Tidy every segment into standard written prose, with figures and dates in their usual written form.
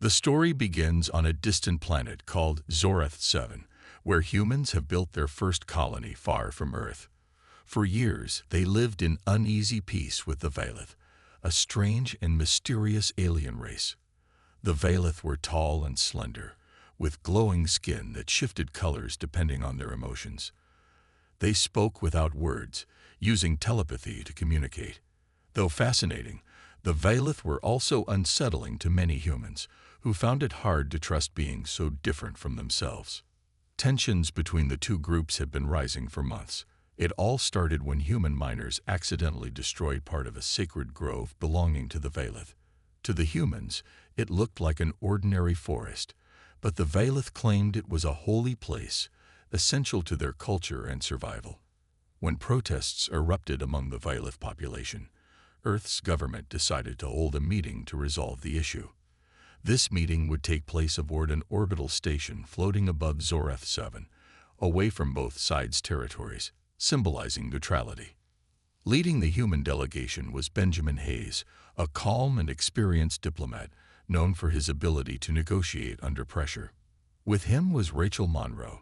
The story begins on a distant planet called Zorath 7, where humans have built their first colony far from Earth. For years, they lived in uneasy peace with the Valith, a strange and mysterious alien race. The Valith were tall and slender, with glowing skin that shifted colors depending on their emotions. They spoke without words, using telepathy to communicate. Though fascinating, the Valith were also unsettling to many humans, who found it hard to trust beings so different from themselves. Tensions between the two groups had been rising for months. It all started when human miners accidentally destroyed part of a sacred grove belonging to the Valith. To the humans, it looked like an ordinary forest, but the Valith claimed it was a holy place, essential to their culture and survival. When protests erupted among the Valith population, Earth's government decided to hold a meeting to resolve the issue. This meeting would take place aboard an orbital station floating above Zorath 7, away from both sides' territories, symbolizing neutrality. Leading the human delegation was Benjamin Hayes, a calm and experienced diplomat known for his ability to negotiate under pressure. With him was Rachel Monroe,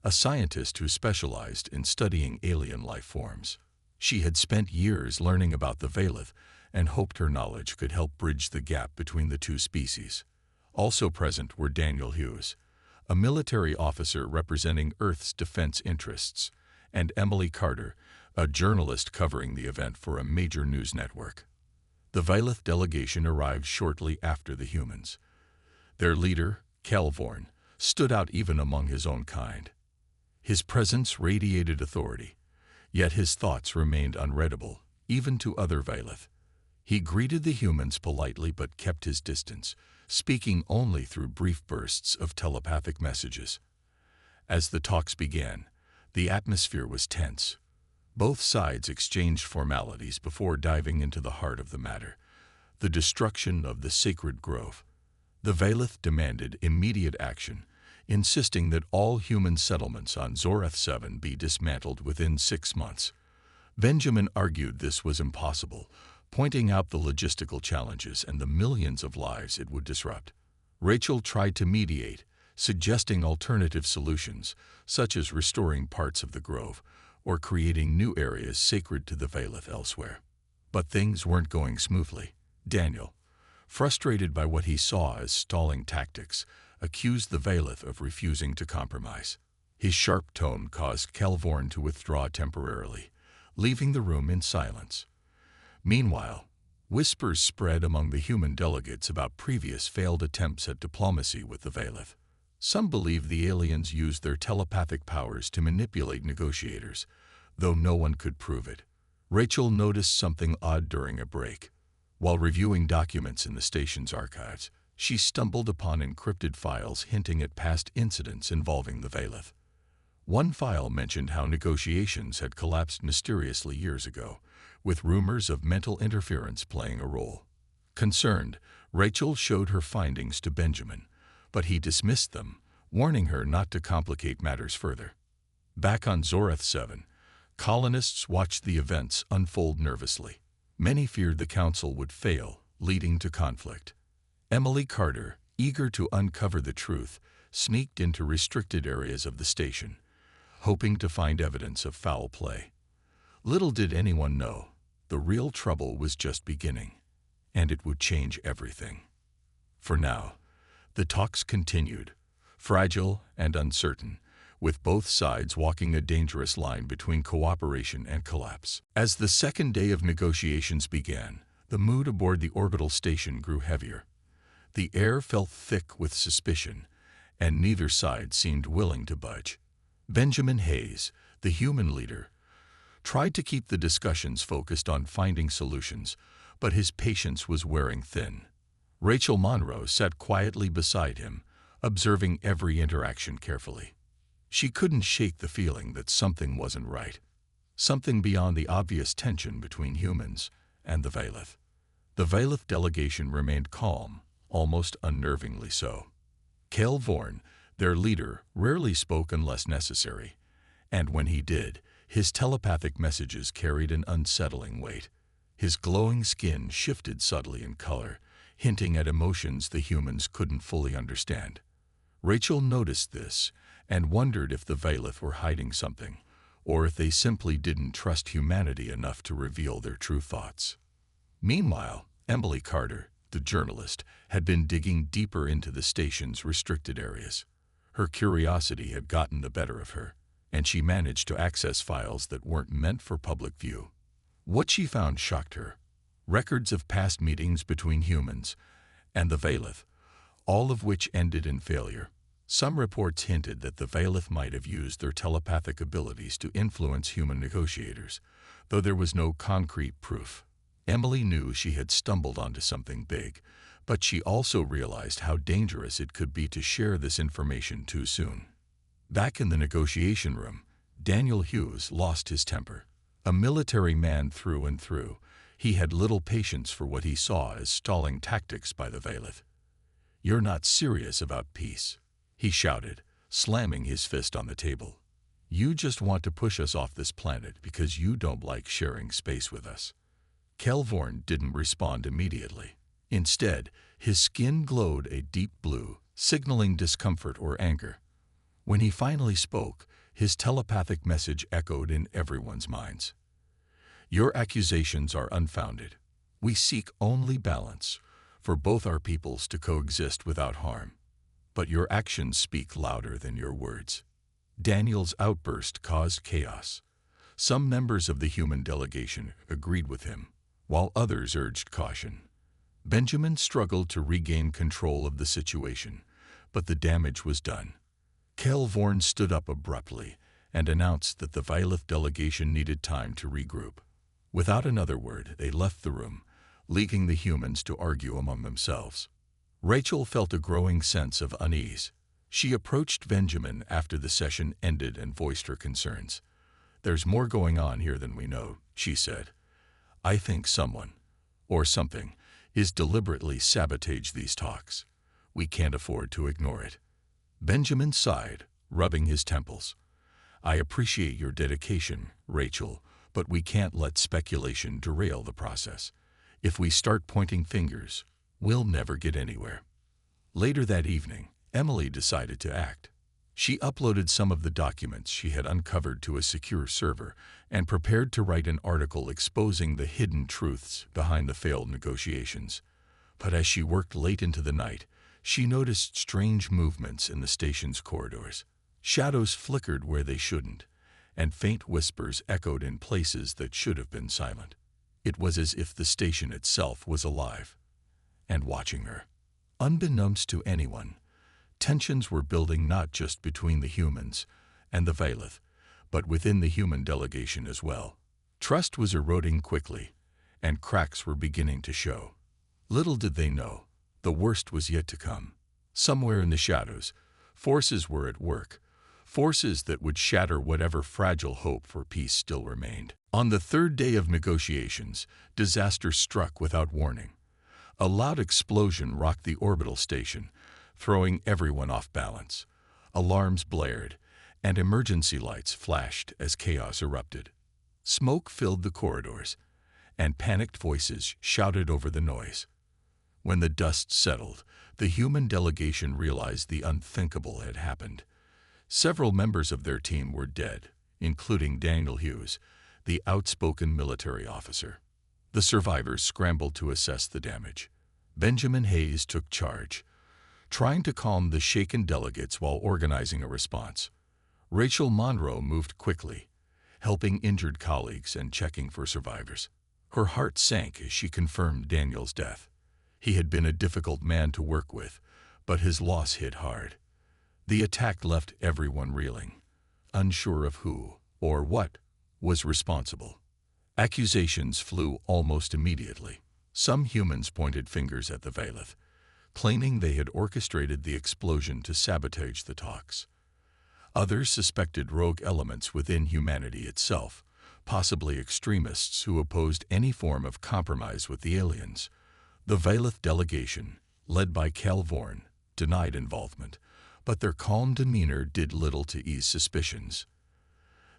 a scientist who specialized in studying alien life forms. She had spent years learning about the Valith and hoped her knowledge could help bridge the gap between the two species. Also present were Daniel Hughes, a military officer representing Earth's defense interests, and Emily Carter, a journalist covering the event for a major news network. The Valith delegation arrived shortly after the humans. Their leader, Kelvorn, stood out even among his own kind. His presence radiated authority, yet his thoughts remained unreadable, even to other Valith. He greeted the humans politely but kept his distance, speaking only through brief bursts of telepathic messages. As the talks began, the atmosphere was tense. Both sides exchanged formalities before diving into the heart of the matter, the destruction of the sacred grove. The Valith demanded immediate action, insisting that all human settlements on Zorath 7 be dismantled within 6 months. Benjamin argued this was impossible, pointing out the logistical challenges and the millions of lives it would disrupt. Rachel tried to mediate, suggesting alternative solutions, such as restoring parts of the grove or creating new areas sacred to the Valith elsewhere. But things weren't going smoothly. Daniel, frustrated by what he saw as stalling tactics, accused the Valith of refusing to compromise. His sharp tone caused Kelvorn to withdraw temporarily, leaving the room in silence. Meanwhile, whispers spread among the human delegates about previous failed attempts at diplomacy with the Valith. Some believed the aliens used their telepathic powers to manipulate negotiators, though no one could prove it. Rachel noticed something odd during a break. While reviewing documents in the station's archives, she stumbled upon encrypted files hinting at past incidents involving the Valith. One file mentioned how negotiations had collapsed mysteriously years ago, with rumors of mental interference playing a role. Concerned, Rachel showed her findings to Benjamin, but he dismissed them, warning her not to complicate matters further. Back on Zorath 7, colonists watched the events unfold nervously. Many feared the council would fail, leading to conflict. Emily Carter, eager to uncover the truth, sneaked into restricted areas of the station, hoping to find evidence of foul play. Little did anyone know, the real trouble was just beginning, and it would change everything. For now, the talks continued, fragile and uncertain, with both sides walking a dangerous line between cooperation and collapse. As the second day of negotiations began, the mood aboard the orbital station grew heavier. The air felt thick with suspicion, and neither side seemed willing to budge. Benjamin Hayes, the human leader, tried to keep the discussions focused on finding solutions, but his patience was wearing thin. Rachel Monroe sat quietly beside him, observing every interaction carefully. She couldn't shake the feeling that something wasn't right, something beyond the obvious tension between humans and the Valith. The Valith delegation remained calm, almost unnervingly so. Kelvorn, their leader, rarely spoke unless necessary, and when he did, his telepathic messages carried an unsettling weight. His glowing skin shifted subtly in color, hinting at emotions the humans couldn't fully understand. Rachel noticed this and wondered if the Veilith were hiding something, or if they simply didn't trust humanity enough to reveal their true thoughts. Meanwhile, Emily Carter, the journalist, had been digging deeper into the station's restricted areas. Her curiosity had gotten the better of her, and she managed to access files that weren't meant for public view. What she found shocked her. Records of past meetings between humans and the Veilith, all of which ended in failure. Some reports hinted that the Veilith might have used their telepathic abilities to influence human negotiators, though there was no concrete proof. Emily knew she had stumbled onto something big, but she also realized how dangerous it could be to share this information too soon. Back in the negotiation room, Daniel Hughes lost his temper. A military man through and through, he had little patience for what he saw as stalling tactics by the Veilith. "You're not serious about peace," he shouted, slamming his fist on the table. "You just want to push us off this planet because you don't like sharing space with us." Kelvorn didn't respond immediately. Instead, his skin glowed a deep blue, signaling discomfort or anger. When he finally spoke, his telepathic message echoed in everyone's minds. "Your accusations are unfounded. We seek only balance, for both our peoples to coexist without harm. But your actions speak louder than your words." Daniel's outburst caused chaos. Some members of the human delegation agreed with him, while others urged caution. Benjamin struggled to regain control of the situation, but the damage was done. Kelvorn stood up abruptly and announced that the Veilith delegation needed time to regroup. Without another word, they left the room, leaving the humans to argue among themselves. Rachel felt a growing sense of unease. She approached Benjamin after the session ended and voiced her concerns. "There's more going on here than we know," she said. "I think someone, or something, is deliberately sabotaging these talks. We can't afford to ignore it." Benjamin sighed, rubbing his temples. "I appreciate your dedication, Rachel, but we can't let speculation derail the process. If we start pointing fingers, we'll never get anywhere." Later that evening, Emily decided to act. She uploaded some of the documents she had uncovered to a secure server and prepared to write an article exposing the hidden truths behind the failed negotiations. But as she worked late into the night, she noticed strange movements in the station's corridors. Shadows flickered where they shouldn't, and faint whispers echoed in places that should have been silent. It was as if the station itself was alive and watching her. Unbeknownst to anyone, tensions were building not just between the humans and the Veilith, but within the human delegation as well. Trust was eroding quickly, and cracks were beginning to show. Little did they know, the worst was yet to come. Somewhere in the shadows, forces were at work, forces that would shatter whatever fragile hope for peace still remained. On the third day of negotiations, disaster struck without warning. A loud explosion rocked the orbital station, throwing everyone off balance. Alarms blared, and emergency lights flashed as chaos erupted. Smoke filled the corridors, and panicked voices shouted over the noise. When the dust settled, the human delegation realized the unthinkable had happened. Several members of their team were dead, including Daniel Hughes, the outspoken military officer. The survivors scrambled to assess the damage. Benjamin Hayes took charge, trying to calm the shaken delegates while organizing a response. Rachel Monroe moved quickly, helping injured colleagues and checking for survivors. Her heart sank as she confirmed Daniel's death. He had been a difficult man to work with, but his loss hit hard. The attack left everyone reeling, unsure of who or what was responsible. Accusations flew almost immediately. Some humans pointed fingers at the Veilith, claiming they had orchestrated the explosion to sabotage the talks. Others suspected rogue elements within humanity itself, possibly extremists who opposed any form of compromise with the aliens. The Veilith delegation, led by Kelvorn, denied involvement, but their calm demeanor did little to ease suspicions.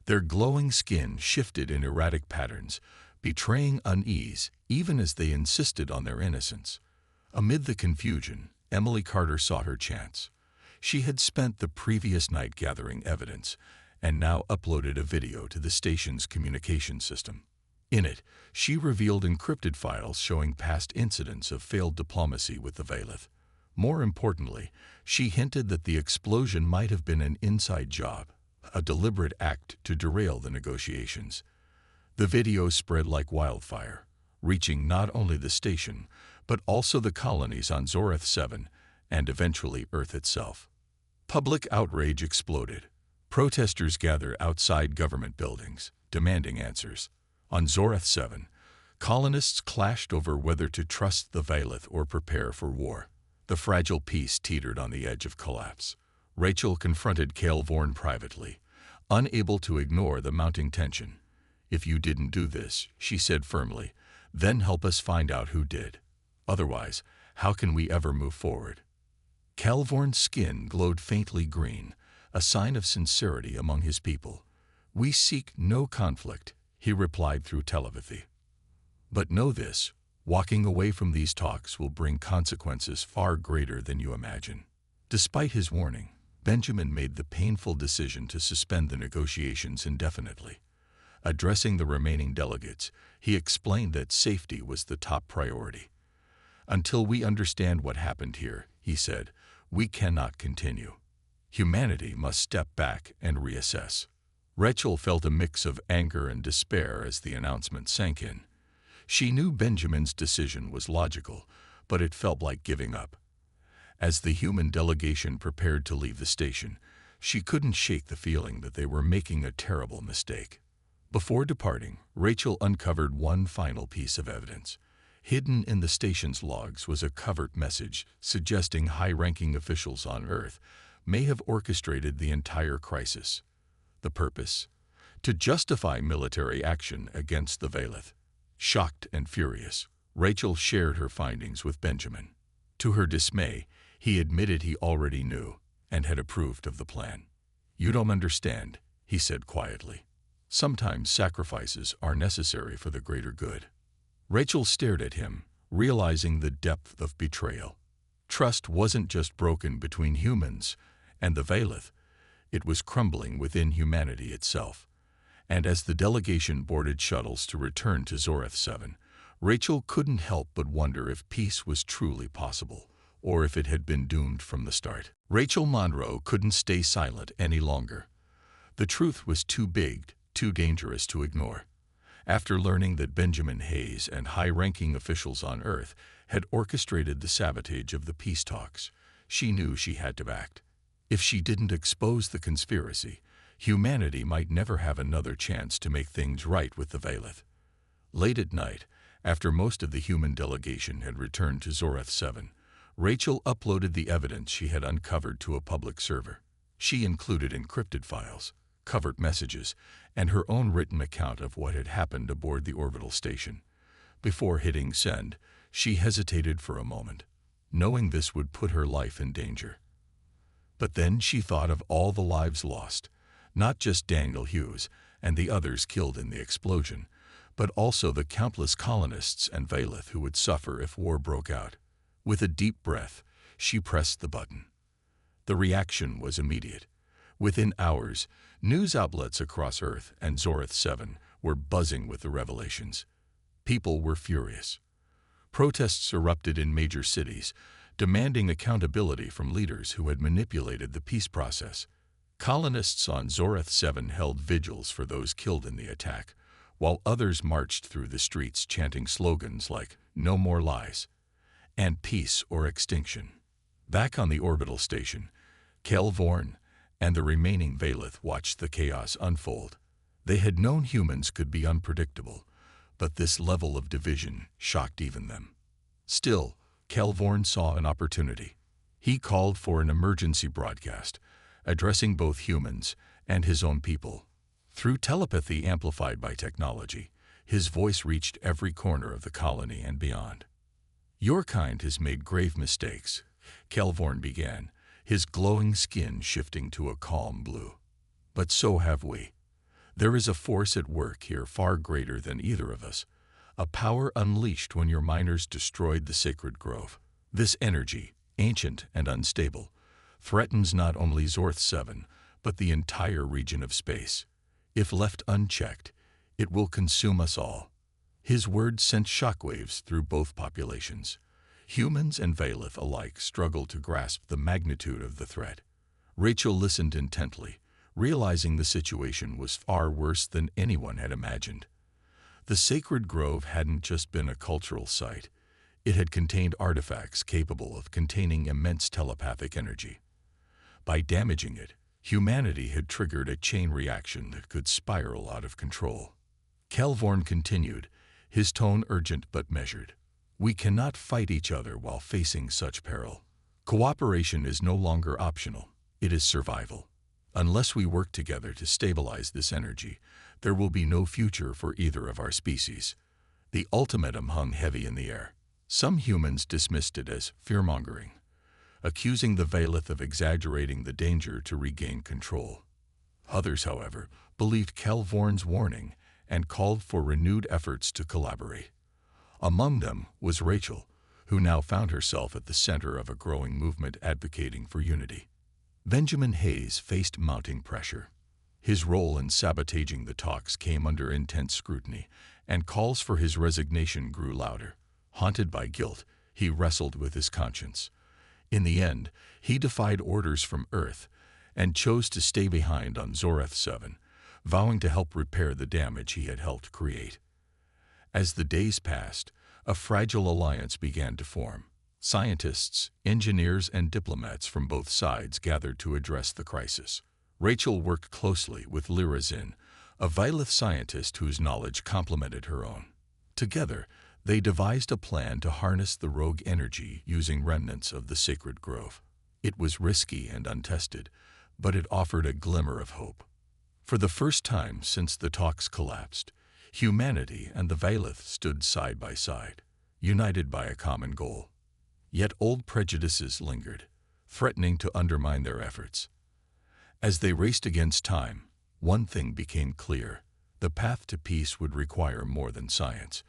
Their glowing skin shifted in erratic patterns, betraying unease even as they insisted on their innocence. Amid the confusion, Emily Carter saw her chance. She had spent the previous night gathering evidence and now uploaded a video to the station's communication system. In it, she revealed encrypted files showing past incidents of failed diplomacy with the Veilith. More importantly, she hinted that the explosion might have been an inside job, a deliberate act to derail the negotiations. The video spread like wildfire, reaching not only the station, but also the colonies on Zorath 7 and eventually Earth itself. Public outrage exploded. Protesters gathered outside government buildings, demanding answers. On Zorath 7, colonists clashed over whether to trust the Veilith or prepare for war. The fragile peace teetered on the edge of collapse. Rachel confronted Calvorn privately, unable to ignore the mounting tension. "If you didn't do this," she said firmly, "then help us find out who did. Otherwise, how can we ever move forward?" Calvorn's skin glowed faintly green, a sign of sincerity among his people. "We seek no conflict," he replied through telepathy. "But know this, walking away from these talks will bring consequences far greater than you imagine." Despite his warning, Benjamin made the painful decision to suspend the negotiations indefinitely. Addressing the remaining delegates, he explained that safety was the top priority. "Until we understand what happened here," he said, "we cannot continue. Humanity must step back and reassess." Rachel felt a mix of anger and despair as the announcement sank in. She knew Benjamin's decision was logical, but it felt like giving up. As the human delegation prepared to leave the station, she couldn't shake the feeling that they were making a terrible mistake. Before departing, Rachel uncovered one final piece of evidence. Hidden in the station's logs was a covert message suggesting high-ranking officials on Earth may have orchestrated the entire crisis. The purpose? To justify military action against the Veilith. Shocked and furious, Rachel shared her findings with Benjamin. To her dismay, he admitted he already knew and had approved of the plan. "You don't understand," he said quietly. "Sometimes sacrifices are necessary for the greater good." Rachel stared at him, realizing the depth of betrayal. Trust wasn't just broken between humans and the Veilith, it was crumbling within humanity itself. And as the delegation boarded shuttles to return to Zorath 7, Rachel couldn't help but wonder if peace was truly possible, or if it had been doomed from the start. Rachel Monroe couldn't stay silent any longer. The truth was too big, too dangerous to ignore. After learning that Benjamin Hayes and high-ranking officials on Earth had orchestrated the sabotage of the peace talks, she knew she had to act. If she didn't expose the conspiracy, humanity might never have another chance to make things right with the Veilith. Late at night, after most of the human delegation had returned to Zorath 7, Rachel uploaded the evidence she had uncovered to a public server. She included encrypted files, covert messages, and her own written account of what had happened aboard the orbital station. Before hitting send, she hesitated for a moment, knowing this would put her life in danger. But then she thought of all the lives lost, not just Daniel Hughes and the others killed in the explosion, but also the countless colonists and Veilith who would suffer if war broke out. With a deep breath, she pressed the button. The reaction was immediate. Within hours, news outlets across Earth and Zorath 7 were buzzing with the revelations. People were furious. Protests erupted in major cities, demanding accountability from leaders who had manipulated the peace process. Colonists on Zorath 7 held vigils for those killed in the attack, while others marched through the streets chanting slogans like "No more lies" and "Peace or extinction." Back on the orbital station, Calvorn and the remaining Veilith watched the chaos unfold. They had known humans could be unpredictable, but this level of division shocked even them. Still, Calvorn saw an opportunity. He called for an emergency broadcast, addressing both humans and his own people. Through telepathy amplified by technology, his voice reached every corner of the colony and beyond. "Your kind has made grave mistakes," Calvorn began, his glowing skin shifting to a calm blue. "But so have we. There is a force at work here far greater than either of us, a power unleashed when your miners destroyed the sacred grove. This energy, ancient and unstable, threatens not only Zorth 7, but the entire region of space. If left unchecked, it will consume us all. His words sent shockwaves through both populations. Humans and Valith alike struggled to grasp the magnitude of the threat. Rachel listened intently, realizing the situation was far worse than anyone had imagined. The sacred grove hadn't just been a cultural site. It had contained artifacts capable of containing immense telepathic energy. By damaging it, humanity had triggered a chain reaction that could spiral out of control. Kelvorn continued, his tone urgent but measured. We cannot fight each other while facing such peril. Cooperation is no longer optional. It is survival. Unless we work together to stabilize this energy, there will be no future for either of our species. The ultimatum hung heavy in the air. Some humans dismissed it as fear-mongering, accusing the Valith of exaggerating the danger to regain control. Others, however, believed Kelvorn's warning and called for renewed efforts to collaborate. Among them was Rachel, who now found herself at the center of a growing movement advocating for unity. Benjamin Hayes faced mounting pressure. His role in sabotaging the talks came under intense scrutiny, and calls for his resignation grew louder. Haunted by guilt, he wrestled with his conscience. In the end, he defied orders from Earth and chose to stay behind on Zoreth 7, vowing to help repair the damage he had helped create. As the days passed, a fragile alliance began to form. Scientists, engineers, and diplomats from both sides gathered to address the crisis. Rachel worked closely with Lyra Zinn, a Valith scientist whose knowledge complemented her own. Together, they devised a plan to harness the rogue energy using remnants of the sacred grove. It was risky and untested, but it offered a glimmer of hope. For the first time since the talks collapsed, humanity and the Valith stood side by side, united by a common goal. Yet old prejudices lingered, threatening to undermine their efforts. As they raced against time, one thing became clear: the path to peace would require more than science.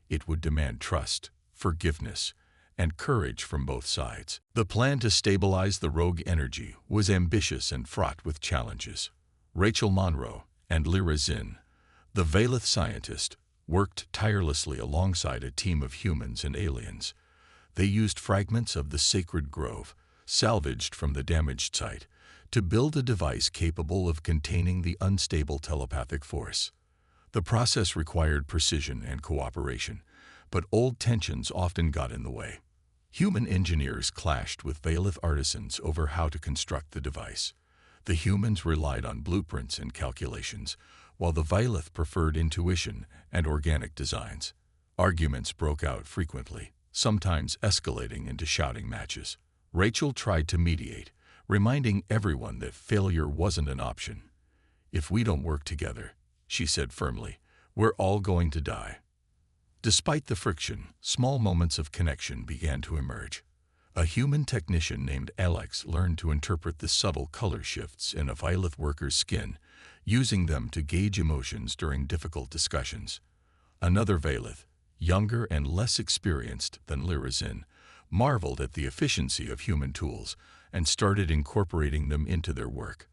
It would demand trust, forgiveness, and courage from both sides. The plan to stabilize the rogue energy was ambitious and fraught with challenges. Rachel Monroe and Lyra Zinn, the Valith scientist, worked tirelessly alongside a team of humans and aliens. They used fragments of the sacred grove, salvaged from the damaged site, to build a device capable of containing the unstable telepathic force. The process required precision and cooperation, but old tensions often got in the way. Human engineers clashed with Valith artisans over how to construct the device. The humans relied on blueprints and calculations, while the Valith preferred intuition and organic designs. Arguments broke out frequently, sometimes escalating into shouting matches. Rachel tried to mediate, reminding everyone that failure wasn't an option. "If we don't work together," she said firmly, "we're all going to die." Despite the friction, small moments of connection began to emerge. A human technician named Alex learned to interpret the subtle color shifts in a Valith worker's skin, using them to gauge emotions during difficult discussions. Another Valith, younger and less experienced than Lyra Zinn, marveled at the efficiency of human tools and started incorporating them into their work.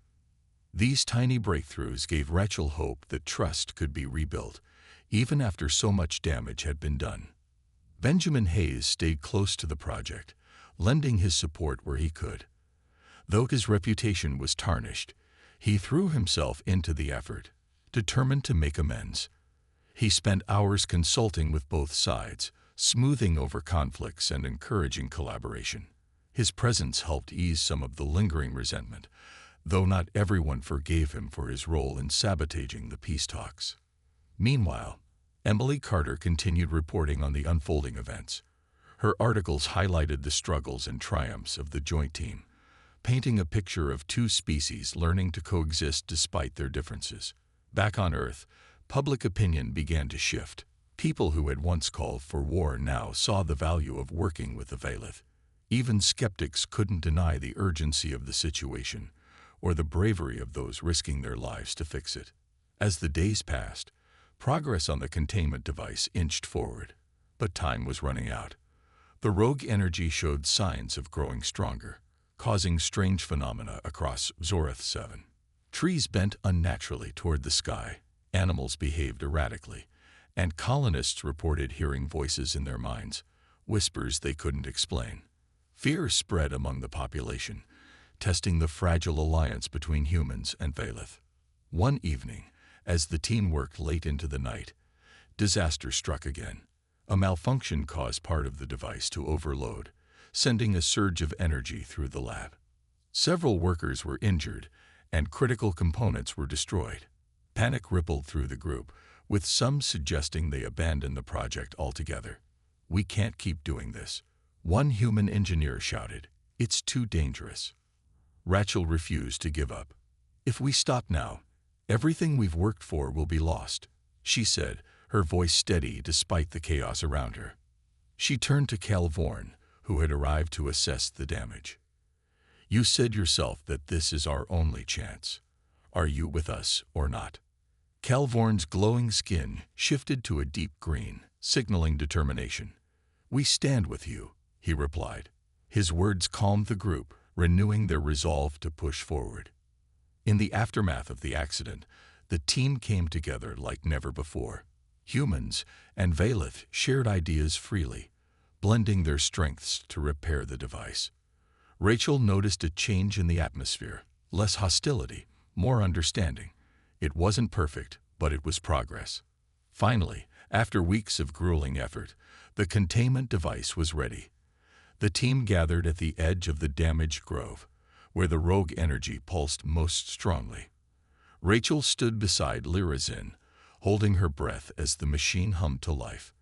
These tiny breakthroughs gave Rachel hope that trust could be rebuilt, even after so much damage had been done. Benjamin Hayes stayed close to the project, lending his support where he could. Though his reputation was tarnished, he threw himself into the effort, determined to make amends. He spent hours consulting with both sides, smoothing over conflicts and encouraging collaboration. His presence helped ease some of the lingering resentment, though not everyone forgave him for his role in sabotaging the peace talks. Meanwhile, Emily Carter continued reporting on the unfolding events. Her articles highlighted the struggles and triumphs of the joint team, painting a picture of two species learning to coexist despite their differences. Back on Earth, public opinion began to shift. People who had once called for war now saw the value of working with the Valith. Even skeptics couldn't deny the urgency of the situation, or the bravery of those risking their lives to fix it. As the days passed, progress on the containment device inched forward, but time was running out. The rogue energy showed signs of growing stronger, causing strange phenomena across Zorath 7. Trees bent unnaturally toward the sky, animals behaved erratically, and colonists reported hearing voices in their minds, whispers they couldn't explain. Fear spread among the population, testing the fragile alliance between humans and Valeth. One evening, as the team worked late into the night, disaster struck again. A malfunction caused part of the device to overload, sending a surge of energy through the lab. Several workers were injured, and critical components were destroyed. Panic rippled through the group, with some suggesting they abandon the project altogether. "We can't keep doing this," one human engineer shouted. "It's too dangerous." Rachel refused to give up. "If we stop now, everything we've worked for will be lost," she said, her voice steady despite the chaos around her. She turned to Calvorn, who had arrived to assess the damage. "You said yourself that this is our only chance. Are you with us or not?" Calvorn's glowing skin shifted to a deep green, signaling determination. "We stand with you," he replied. His words calmed the group, renewing their resolve to push forward. In the aftermath of the accident, the team came together like never before. Humans and Valeth shared ideas freely, blending their strengths to repair the device. Rachel noticed a change in the atmosphere, less hostility, more understanding. It wasn't perfect, but it was progress. Finally, after weeks of grueling effort, the containment device was ready. The team gathered at the edge of the damaged grove, where the rogue energy pulsed most strongly. Rachel stood beside Lyrazin, holding her breath as the machine hummed to life.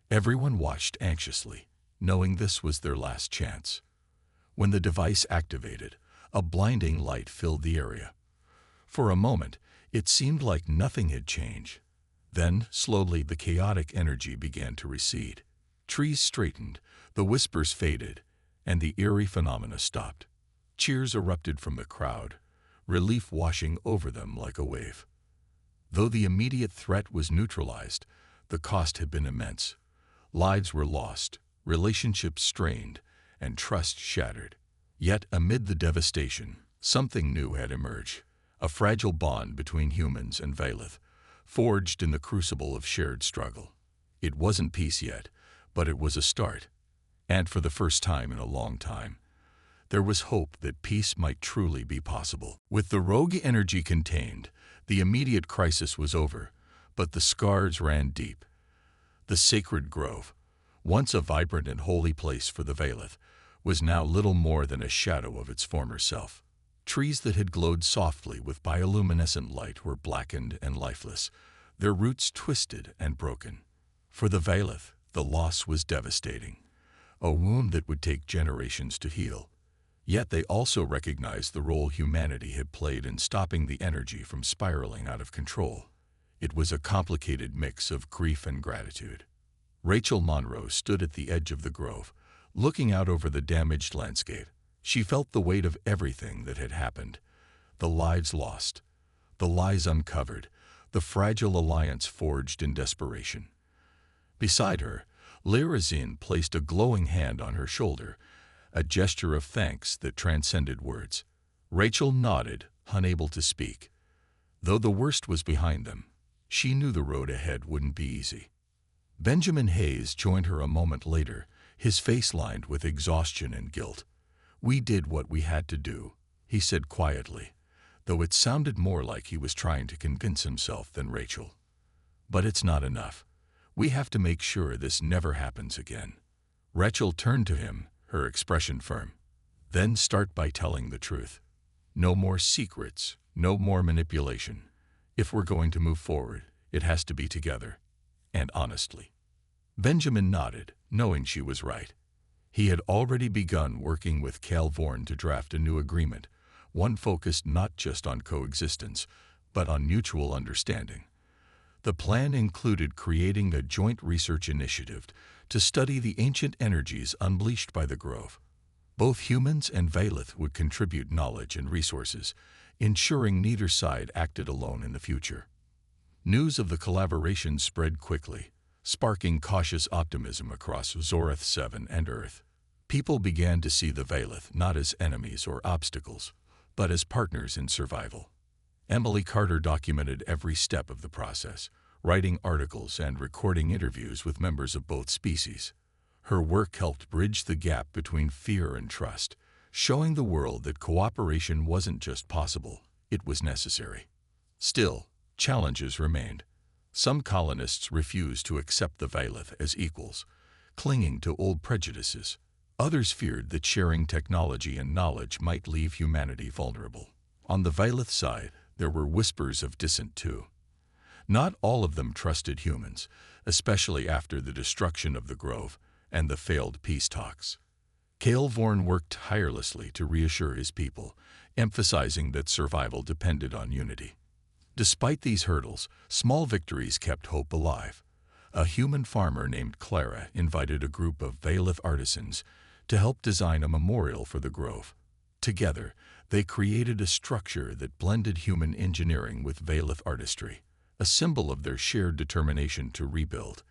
Everyone watched anxiously, knowing this was their last chance. When the device activated, a blinding light filled the area. For a moment, it seemed like nothing had changed. Then, slowly, the chaotic energy began to recede. Trees straightened, the whispers faded, and the eerie phenomena stopped. Cheers erupted from the crowd, relief washing over them like a wave. Though the immediate threat was neutralized, the cost had been immense. Lives were lost, relationships strained, and trust shattered. Yet, amid the devastation, something new had emerged, a fragile bond between humans and Valeth, forged in the crucible of shared struggle. It wasn't peace yet, but it was a start. And for the first time in a long time, there was hope that peace might truly be possible. With the rogue energy contained, the immediate crisis was over, but the scars ran deep. The sacred grove, once a vibrant and holy place for the Valeth, was now little more than a shadow of its former self. Trees that had glowed softly with bioluminescent light were blackened and lifeless, their roots twisted and broken. For the Valeth, the loss was devastating, a wound that would take generations to heal. Yet they also recognized the role humanity had played in stopping the energy from spiraling out of control. It was a complicated mix of grief and gratitude. Rachel Monroe stood at the edge of the grove, looking out over the damaged landscape. She felt the weight of everything that had happened. The lives lost, the lies uncovered, the fragile alliance forged in desperation. Beside her, Lyrazin placed a glowing hand on her shoulder, a gesture of thanks that transcended words. Rachel nodded, unable to speak. Though the worst was behind them, she knew the road ahead wouldn't be easy. Benjamin Hayes joined her a moment later, his face lined with exhaustion and guilt. "We did what we had to do," he said quietly, though it sounded more like he was trying to convince himself than Rachel. "But it's not enough. We have to make sure this never happens again." Rachel turned to him, her expression firm. "Then start by telling the truth. No more secrets, no more manipulation. If we're going to move forward, it has to be together, and honestly." Benjamin nodded, knowing she was right. He had already begun working with Calvorn to draft a new agreement, one focused not just on coexistence, but on mutual understanding. The plan included creating a joint research initiative to study the ancient energies unleashed by the grove. Both humans and Valeth would contribute knowledge and resources, ensuring neither side acted alone in the future. News of the collaboration spread quickly. sparking cautious optimism across Zoreth 7 and Earth. People began to see the Valeth not as enemies or obstacles, but as partners in survival. Emily Carter documented every step of the process, writing articles and recording interviews with members of both species. Her work helped bridge the gap between fear and trust, showing the world that cooperation wasn't just possible, it was necessary. Still, challenges remained. Some colonists refused to accept the Valeth as equals, clinging to old prejudices. Others feared that sharing technology and knowledge might leave humanity vulnerable. On the Valeth side, there were whispers of dissent too. Not all of them trusted humans, especially after the destruction of the Grove and the failed peace talks. Vorn worked tirelessly to reassure his people, emphasizing that survival depended on unity. Despite these hurdles, small victories kept hope alive. A human farmer named Clara invited a group of Valeth artisans to help design a memorial for the Grove. Together, they created a structure that blended human engineering with Valeth artistry, a symbol of their shared determination to rebuild.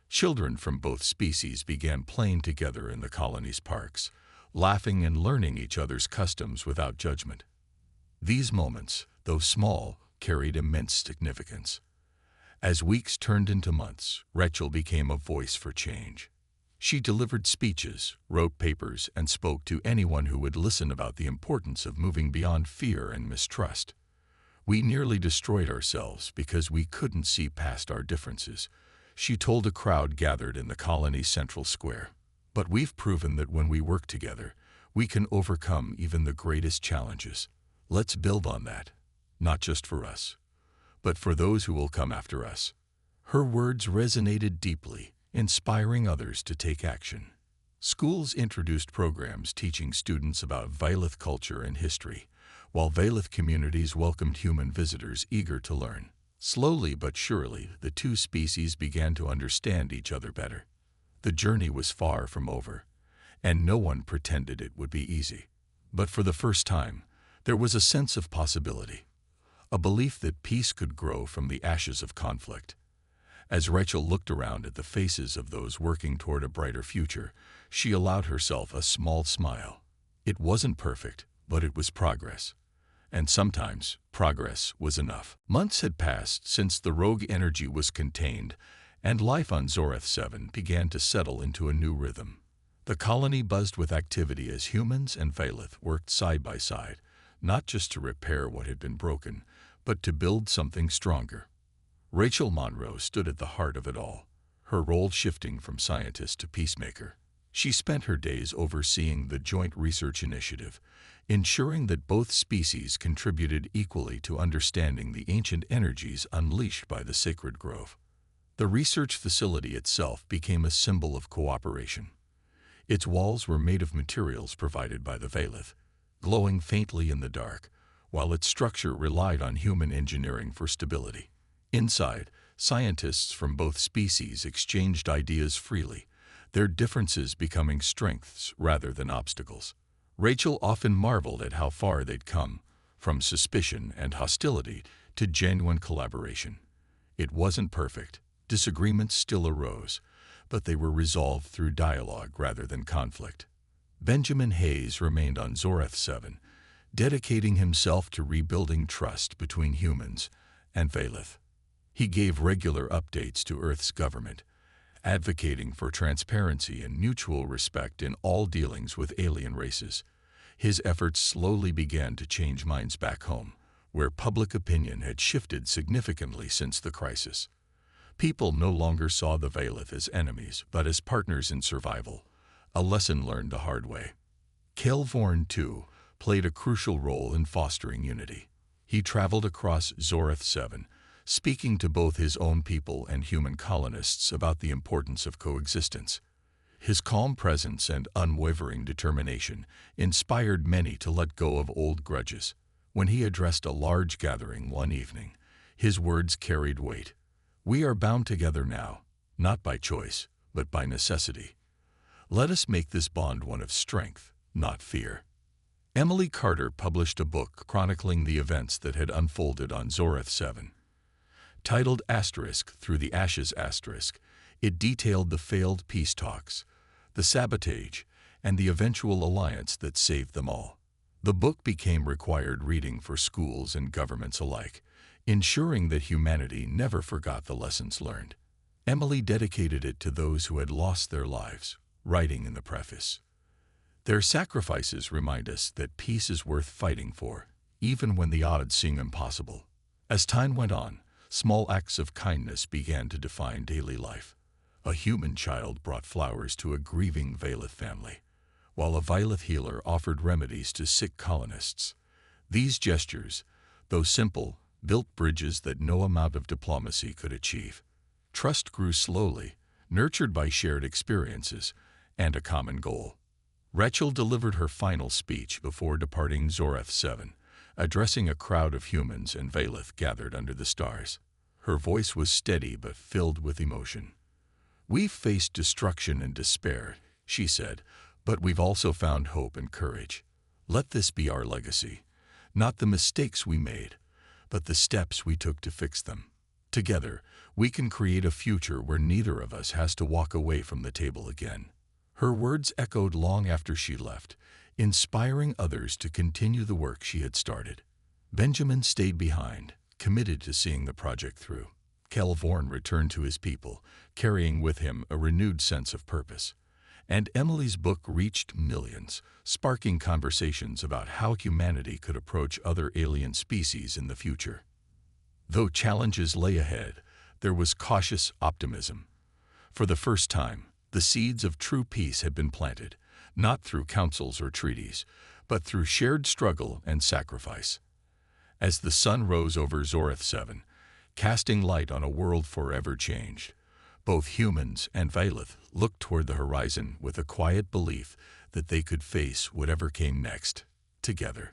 Children from both species began playing together in the colony's parks, laughing and learning each other's customs without judgment. These moments, though small, carried immense significance. As weeks turned into months, Rachel became a voice for change. She delivered speeches, wrote papers, and spoke to anyone who would listen about the importance of moving beyond fear and mistrust. We nearly destroyed ourselves because we couldn't see past our differences, she told a crowd gathered in the colony's central square. But we've proven that when we work together, we can overcome even the greatest challenges. Let's build on that, not just for us, but for those who will come after us. Her words resonated deeply, inspiring others to take action. Schools introduced programs teaching students about Valeth culture and history, while Valeth communities welcomed human visitors eager to learn. Slowly but surely, the two species began to understand each other better. The journey was far from over, and no one pretended it would be easy. But for the first time, there was a sense of possibility, a belief that peace could grow from the ashes of conflict. As Rachel looked around at the faces of those working toward a brighter future, she allowed herself a small smile. It wasn't perfect, but it was progress. And sometimes, progress was enough. Months had passed since the rogue energy was contained, and life on Zoreth 7 began to settle into a new rhythm. The colony buzzed with activity as humans and Valeth worked side by side, not just to repair what had been broken, but to build something stronger. Rachel Monroe stood at the heart of it all, her role shifting from scientist to peacemaker. She spent her days overseeing the Joint Research Initiative, ensuring that both species contributed equally to understanding the ancient energies unleashed by the sacred grove. The research facility itself became a symbol of cooperation. Its walls were made of materials provided by the Valeth, glowing faintly in the dark, while its structure relied on human engineering for stability. Inside, scientists from both species exchanged ideas freely, their differences becoming strengths rather than obstacles. Rachel often marveled at how far they'd come, from suspicion and hostility to genuine collaboration. It wasn't perfect. Disagreements still arose, but they were resolved through dialogue rather than conflict. Benjamin Hayes remained on Zoreth 7, dedicating himself to rebuilding trust between humans and Valeth. He gave regular updates to Earth's government, advocating for transparency and mutual respect in all dealings with alien races. His efforts slowly began to change minds back home, where public opinion had shifted significantly since the crisis. People no longer saw the Valeth as enemies, but as partners in survival, a lesson learned the hard way. Vorn, too, played a crucial role in fostering unity. He traveled across Zoreth 7, speaking to both his own people and human colonists about the importance of coexistence. His calm presence and unwavering determination inspired many to let go of old grudges. When he addressed a large gathering one evening, his words carried weight. "We are bound together now, not by choice, but by necessity. Let us make this bond one of strength, not fear." Emily Carter published a book chronicling the events that had unfolded on Zoreth 7. Titled *Through the Ashes*, It detailed the failed peace talks, the sabotage, and the eventual alliance that saved them all. The book became required reading for schools and governments alike, ensuring that humanity never forgot the lessons learned. Emily dedicated it to those who had lost their lives, writing in the preface, "Their sacrifices remind us that peace is worth fighting for, even when the odds seem impossible." As time went on, small acts of kindness began to define daily life. A human child brought flowers to a grieving Valeth family, while a Valeth healer offered remedies to sick colonists. These gestures, though simple, built bridges that no amount of diplomacy could achieve. Trust grew slowly, nurtured by shared experiences and a common goal. Rachel delivered her final speech before departing Zoreth 7, addressing a crowd of humans and Valeth gathered under the stars. Her voice was steady but filled with emotion. "We've faced destruction and despair," she said, "but we've also found hope and courage. Let this be our legacy, not the mistakes we made, but the steps we took to fix them. Together, we can create a future where neither of us has to walk away from the table again." Her words echoed long after she left, inspiring others to continue the work she had started. Benjamin stayed behind, committed to seeing the project through. Kelvorn returned to his people, carrying with him a renewed sense of purpose. And Emily's book reached millions, sparking conversations about how humanity could approach other alien species in the future. Though challenges lay ahead, there was cautious optimism. For the first time, the seeds of true peace had been planted, not through councils or treaties, but through shared struggle and sacrifice. As the sun rose over Zoreth 7, casting light on a world forever changed, both humans and Valeth looked toward the horizon with a quiet belief that they could face whatever came next, together.